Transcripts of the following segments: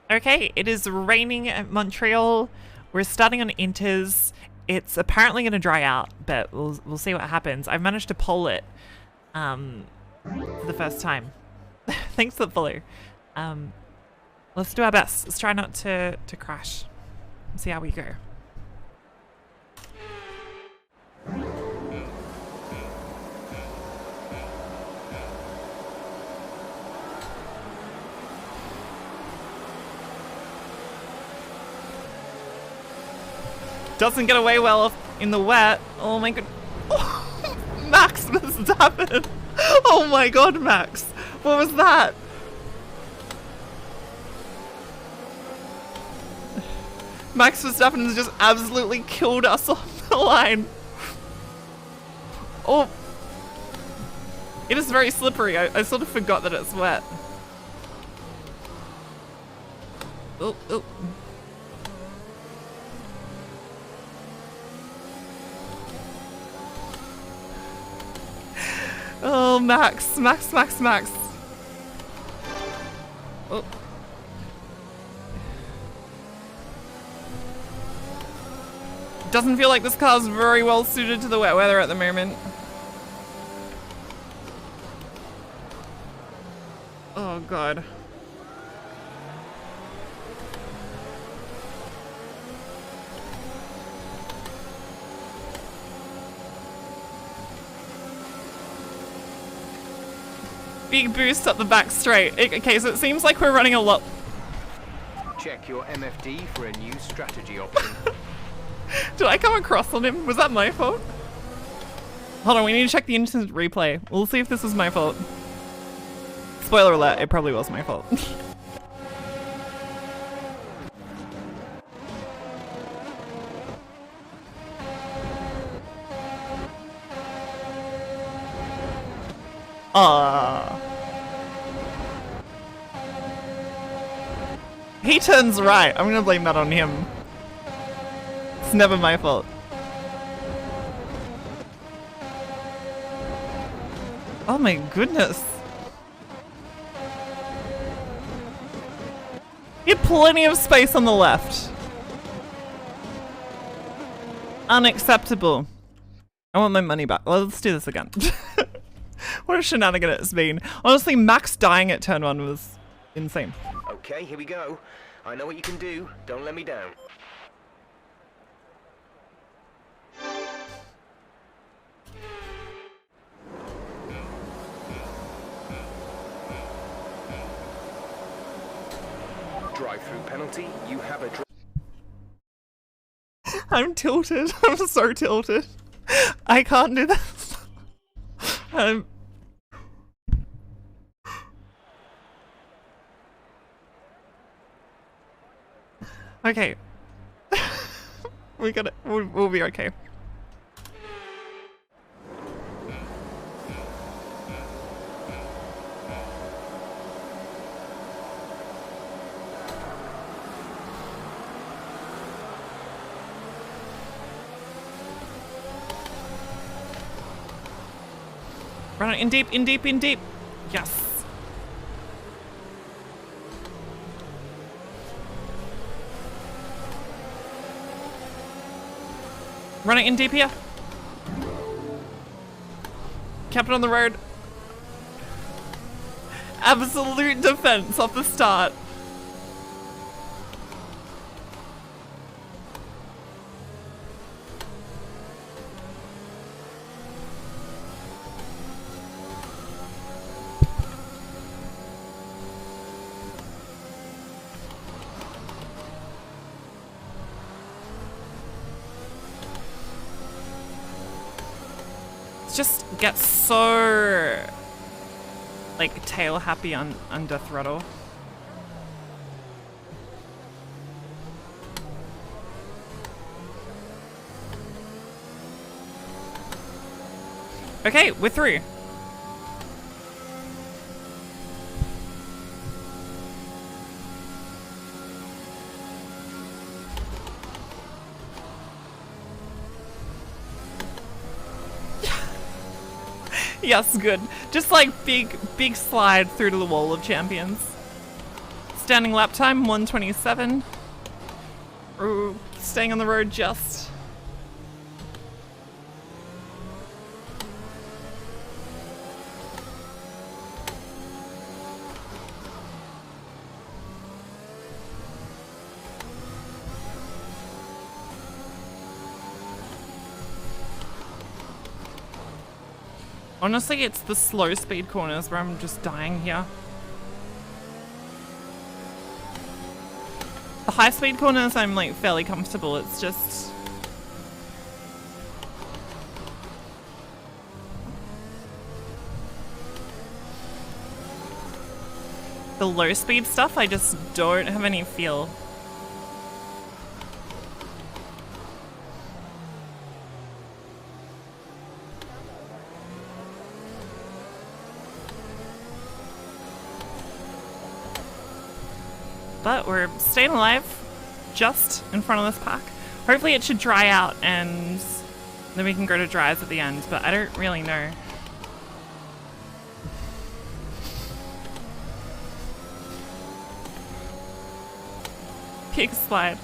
Okay, it is raining at Montreal. We're starting on Inters. It's apparently going to dry out, but we'll see what happens. I've managed to pole it for the first time. Thanks for the follow. Let's do our best. Let's try not to crash. See how we go. Doesn't get away well in the wet. Oh my god. Oh, Max Verstappen. Oh my god, Max. What was that? Max Verstappen has just absolutely killed us on the line. Oh. It is very slippery. I sort of forgot that it's wet. Oh, oh. Oh, Max. Max. Oh. Doesn't feel like this car's very well suited to the wet weather at the moment. Oh, God. Big boost up the back straight. Okay, so it seems like we're running a lot. Check your MFD for a new strategy option. Did I come across on him? Was that my fault? Hold on, we need to check the instant replay. We'll see if this was my fault. Spoiler alert, it probably was my fault. He turns right. I'm gonna blame that on him. It's never my fault. Oh my goodness. You have plenty of space on the left. Unacceptable. I want my money back. Well, let's do this again. What a shenanigan it's been. Honestly, Max dying at turn 1 was insane. Okay, here we go. I know what you can do. Don't let me down. Drive-through penalty. You have a I'm tilted. I'm so tilted. I can't do this. Okay. We got it. We'll be okay. Run it in deep, in deep, in deep. Yes. Run it in deep here. Kept it on the road. Absolute defense off the start. Just get so like tail happy under throttle. Okay, we're through. Yes, good. Just like big slide through to the wall of champions. Standing lap time 127. Ooh, staying on the road just. Honestly, it's the slow speed corners where I'm just dying here. The high speed corners I'm like fairly comfortable, it's just... the low speed stuff, I just don't have any feel. But we're staying alive just in front of this park. Hopefully it should dry out and then we can go to dries at the end, but I don't really know. Pig slide.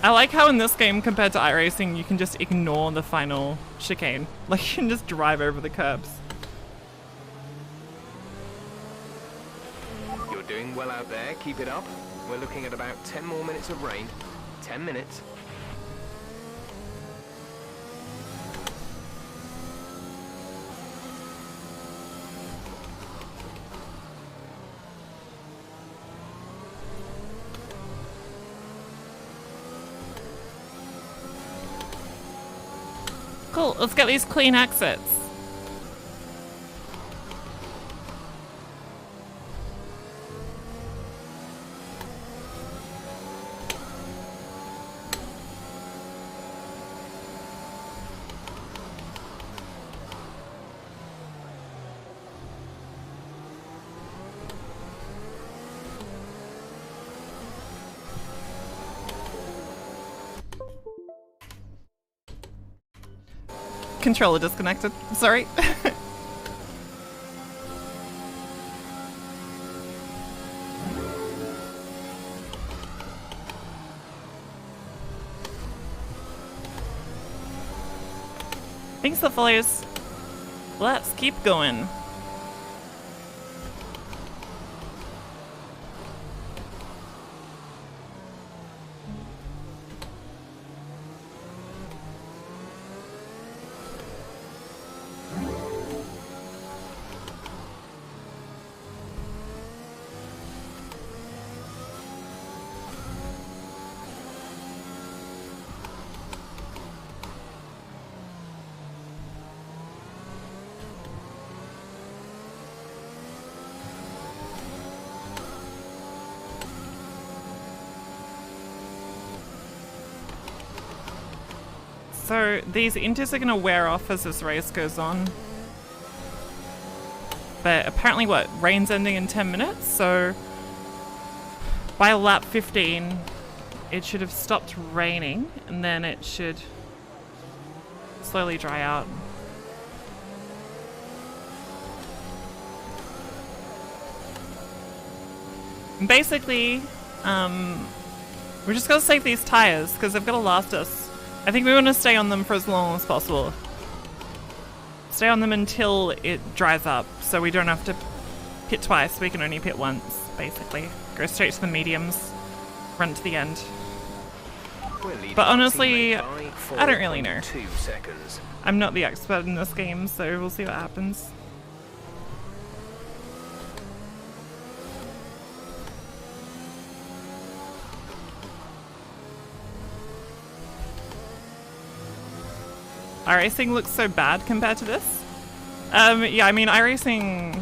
I like how in this game compared to iRacing you can just ignore the final chicane. Like you can just drive over the curbs. Doing well out there, keep it up. We're looking at about 10 more minutes of rain. 10 minutes. Cool, let's get these clean exits. Controller disconnected. Sorry. Thanks, the follows. Let's keep going. So these inters are going to wear off as this race goes on. But apparently what? Rain's ending in 10 minutes, so by lap 15 it should have stopped raining and then it should slowly dry out. And basically, we're just going to save these tires because they've got to last us. I think we want to stay on them for as long as possible. Stay on them until it dries up, so we don't have to pit twice. We can only pit once, basically. Go straight to the mediums, run to the end. But honestly, I don't really know. I'm not the expert in this game, so we'll see what happens. iRacing looks so bad compared to this. Yeah, I mean, iRacing...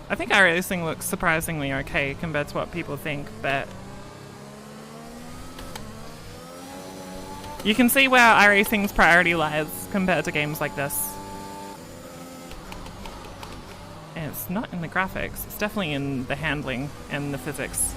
I think iRacing looks surprisingly okay compared to what people think, but... you can see where iRacing's priority lies compared to games like this. And it's not in the graphics, it's definitely in the handling and the physics.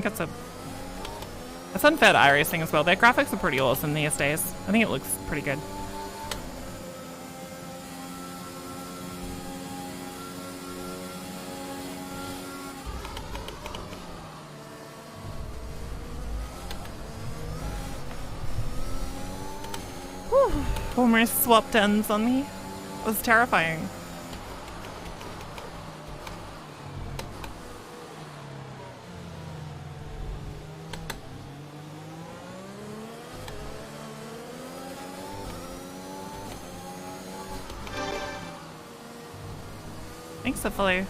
think that's unfair to iRacing as well. Their graphics are pretty awesome these days. I think it looks pretty good. Whew. Almost swapped ends on me. It was terrifying. Thanks, hopefully.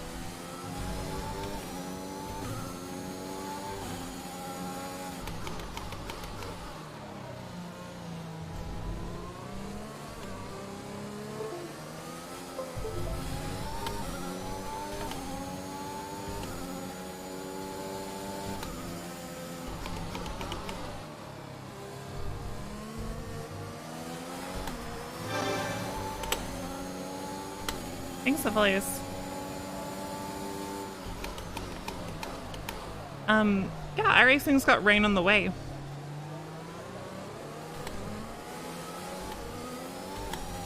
Thanks, hopefully. Yeah, iRacing's got rain on the way.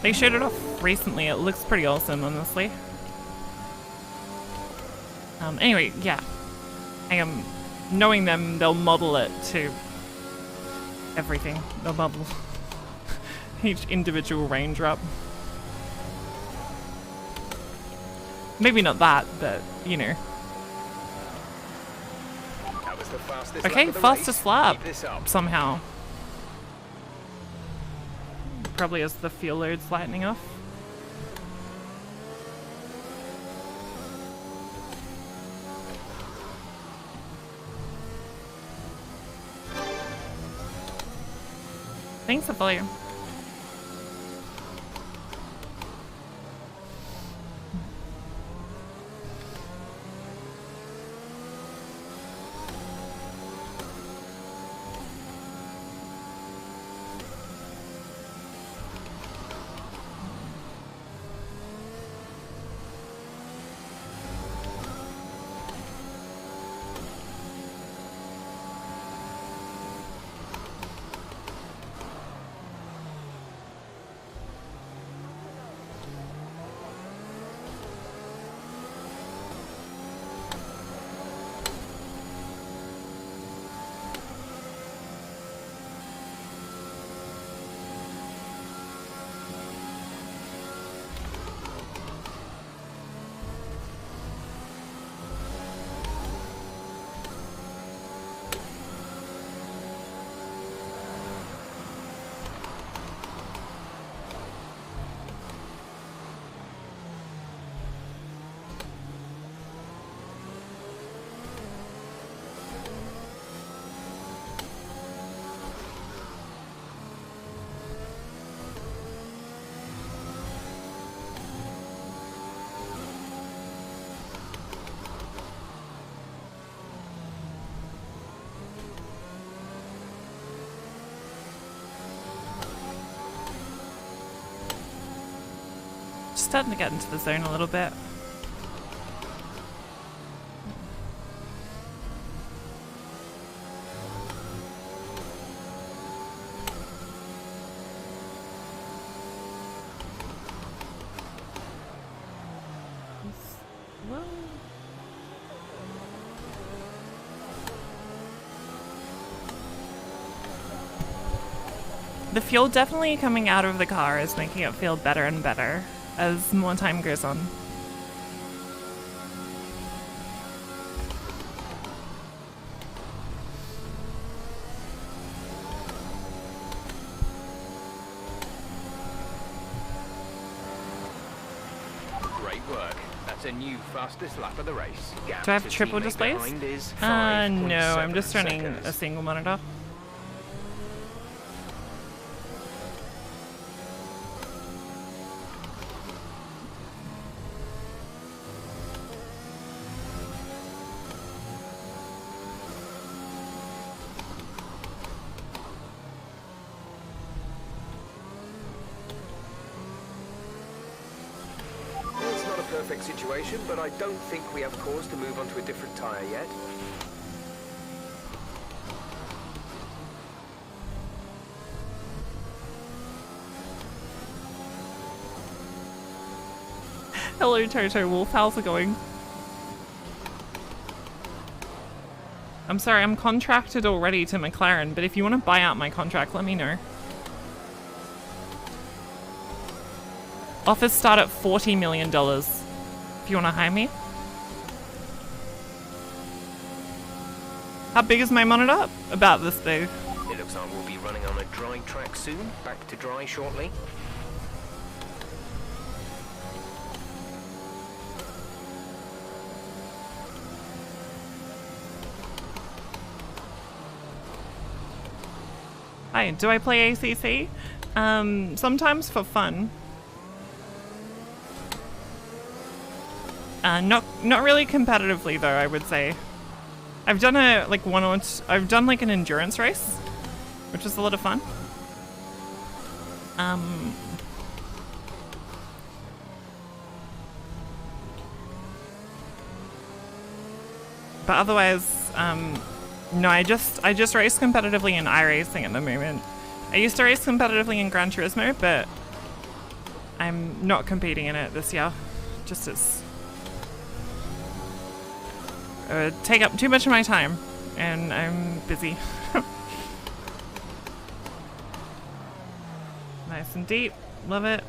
They showed it off recently. It looks pretty awesome, honestly. Anyway, yeah. I am knowing them, they'll model it to everything. They'll model each individual raindrop. Maybe not that, but you know. Okay, fastest lap somehow. Probably as the fuel load's lightening off. Thanks, Apollo. Starting to get into the zone a little bit. The fuel definitely coming out of the car is making it feel better and better as more time goes on. Great work. That's a new fastest lap of the race. Do I have triple displays? No, I'm just running a single monitor. Situation, but I don't think we have cause to move on to a different tyre yet. Hello, Toto Wolf. How's it going? I'm sorry, I'm contracted already to McLaren, but if you want to buy out my contract, let me know. Offers start at $40 million if you want to hire me. How big is my monitor? About this big. It looks like we'll be running on a dry track soon. Back to dry shortly. Hi, do I play ACC? Sometimes for fun. Not really competitively though, I would say. I've done I've done like an endurance race, which is a lot of fun. But otherwise, no, I just race competitively in iRacing at the moment. I used to race competitively in Gran Turismo, but I'm not competing in it this year. Just as it would take up too much of my time, and I'm busy. Nice and deep, love it.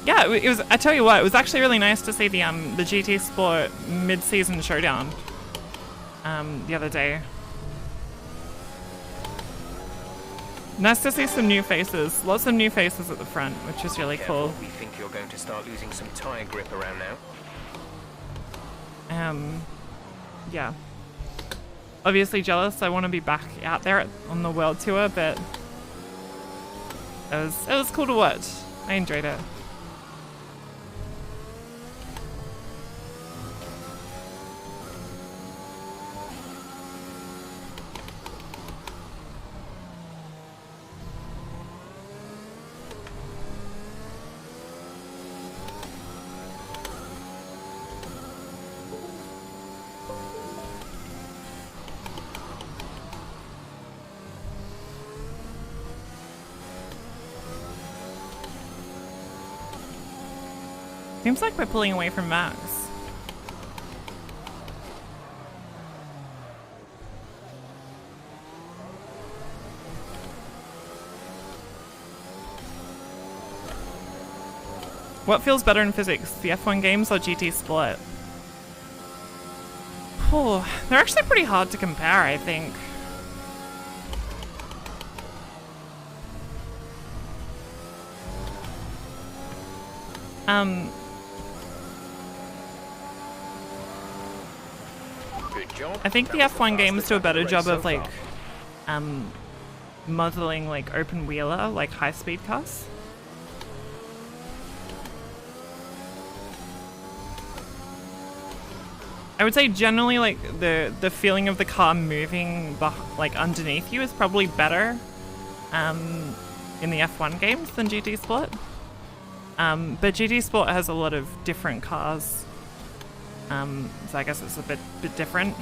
Yeah, it was. I tell you what, it was actually really nice to see the GT Sport mid-season showdown the other day. Nice to see some new faces, lots of new faces at the front, which is really cool. We think you're going to start losing some tire grip around now. Yeah. Obviously jealous. I want to be back out there on the world tour, but it was cool to watch. I enjoyed it. Seems like we're pulling away from Max. What feels better in physics, the F1 games or GT Sport? Oh, they're actually pretty hard to compare, I think. I think the F1 games do a better job of like modeling like open wheeler, like high speed cars. I would say generally like the feeling of the car moving like underneath you is probably better in the F1 games than GT Sport. But GT Sport has a lot of different cars, so I guess it's a bit different.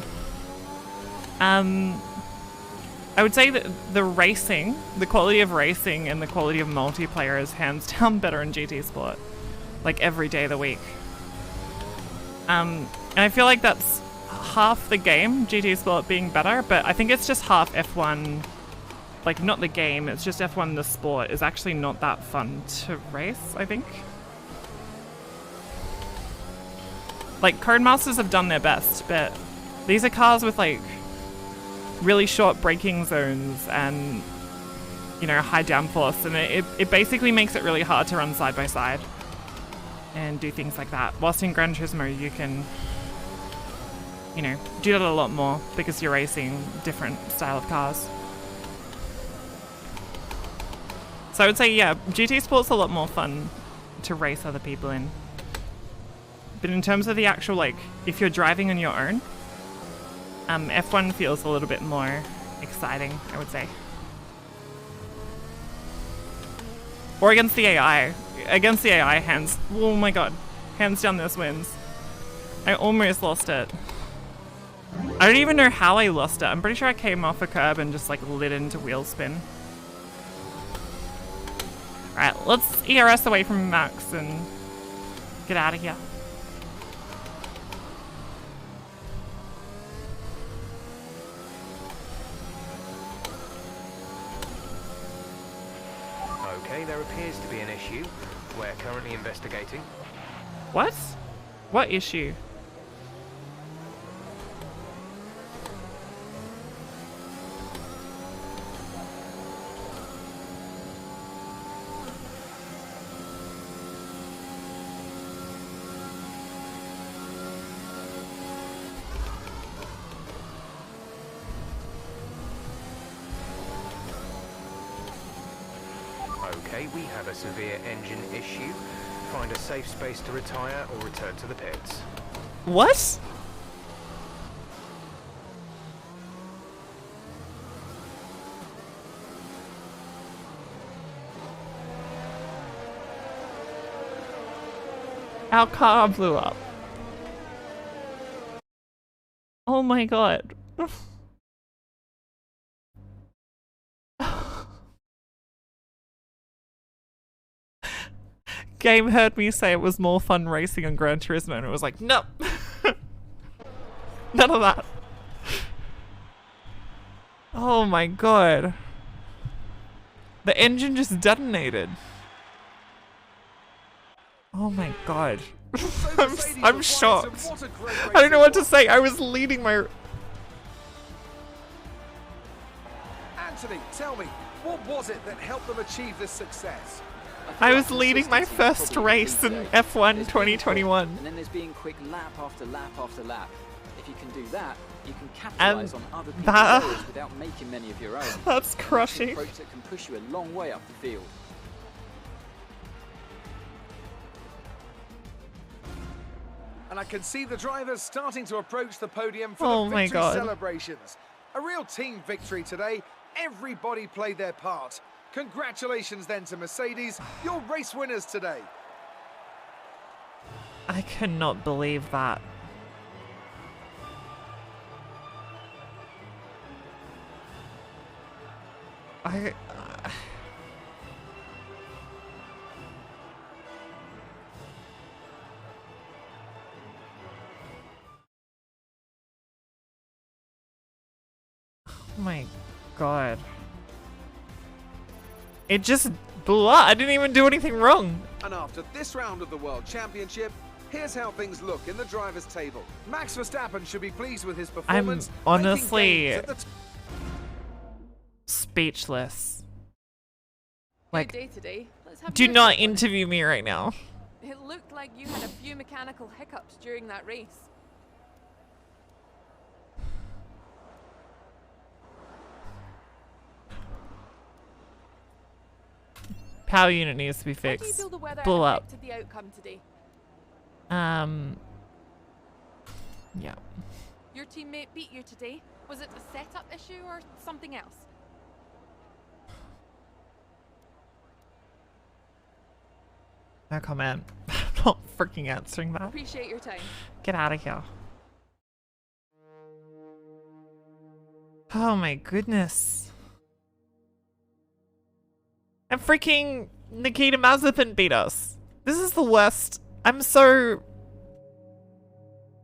I would say that the racing, the quality of racing and the quality of multiplayer is hands down better in GT Sport, like every day of the week. And I feel like that's half the game, GT Sport being better, but I think it's just half F1. Like, not the game, it's just F1 the sport is actually not that fun to race, I think. Like, Codemasters have done their best, but these are cars with, like, really short braking zones and, you know, high downforce, and it basically makes it really hard to run side by side and do things like that. Whilst in Gran Turismo, you can, you know, do that a lot more because you're racing different style of cars. So I would say, yeah, GT Sport's a lot more fun to race other people in. But in terms of the actual, like, if you're driving on your own, F1 feels a little bit more exciting, I would say. Or against the AI. Against the AI, hands... Oh my god. Hands down, this wins. I almost lost it. I don't even know how I lost it. I'm pretty sure I came off a curb and just like lit into wheel spin. Alright, let's ERS away from Max and get out of here. Okay, there appears to be an issue. We're currently investigating. What? What issue? Okay, we have a severe engine issue. Find a safe space to retire or return to the pits. What? Our car blew up. Oh my god. Game heard me say it was more fun racing on Gran Turismo and it was like, no. None of that. Oh my god. The engine just detonated. Oh my god. I'm shocked. I don't know what to say. I was leading my... Anthony, tell me, what was it that helped them achieve this success? I was leading my first race in F1 2021. And then there's being quick lap after lap after lap. If you can do that, you can capitalize on other people's errors without making many of your own. That's crushing. That's an approach that can push you a long way up the field. And I can see the drivers starting to approach the podium for Oh the my victory God. celebrations. A real team victory today. Everybody played their part. Congratulations then to Mercedes, your race winners today. I cannot believe that. Oh my god. It just blew up. I didn't even do anything wrong. And after this round of the World Championship, here's how things look in the drivers' table. Max Verstappen should be pleased with his performance. I'm making honestly gains at the speechless. Good Like, day today. Let's have do yours not this morning. interview me right now. It looked like you had a few mechanical hiccups during that race. Power unit needs to be How do you fixed. feel the weather Blew up. affected the outcome today? Yeah. Your teammate beat you today. Was it a setup issue or something else? No comment. I'm not freaking answering that. Appreciate your time. Get out of here. Oh my goodness. And freaking Nikita Mazepin beat us. This is the worst. I'm so...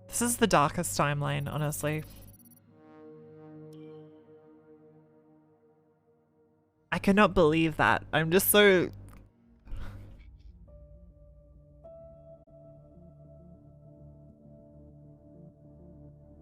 This is the darkest timeline, honestly. I cannot believe that. I'm just so